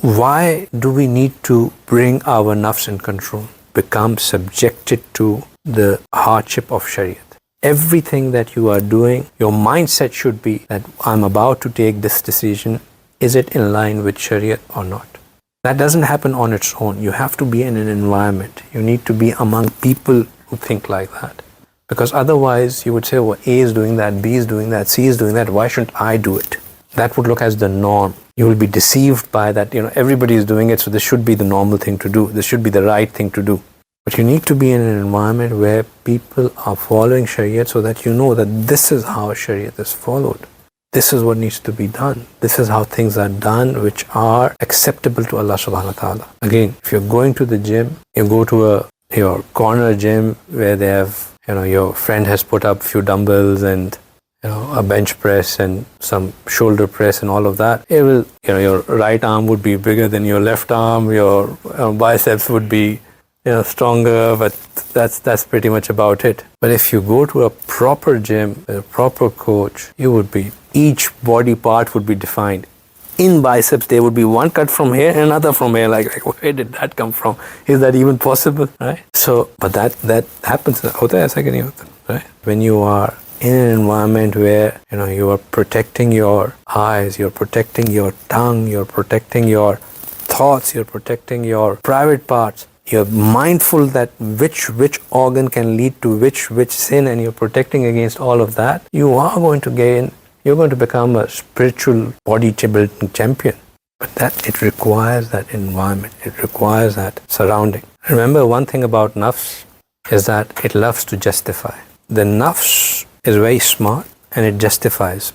Why do we need to bring our nafs in control? Become subjected to the hardship of Shariat. Everything that you are doing, your mindset should be that I'm about to take this decision. Is it in line with Shariat or not? That doesn't happen on its own. You have to be in an environment. You need to be among people who think like that. Because otherwise you would say, well, A is doing that, B is doing that, C is doing that, why shouldn't I do it? That would look as the norm. You will be deceived by that, everybody is doing it, so this should be the normal thing to do. This should be the right thing to do. But you need to be in an environment where people are following Shariat so that you know that this is how Shariat is followed. This is what needs to be done. This is how things are done which are acceptable to Allah subhanahu wa ta'ala. Again, if you're going to the gym, you go to your corner gym where they have, your friend has put up a few dumbbells and a bench press and some shoulder press and all of that. It will, your right arm would be bigger than your left arm. Your biceps would be, stronger, but that's pretty much about it. But if you go to a proper gym, a proper coach, each body part would be defined. In biceps, there would be one cut from here and another from here. Like where did that come from? Is that even possible? Right? So, but that happens. Right? When you are in an environment where you are protecting your eyes, you're protecting your tongue, you're protecting your thoughts, you're protecting your private parts. You're mindful that which organ can lead to which sin, and you're protecting against all of that. You are going to gain. You're going to become a spiritual bodybuilding champion. But it requires that environment. It requires that surrounding. Remember, one thing about nafs is that it loves to justify. The nafs is very smart and it justifies.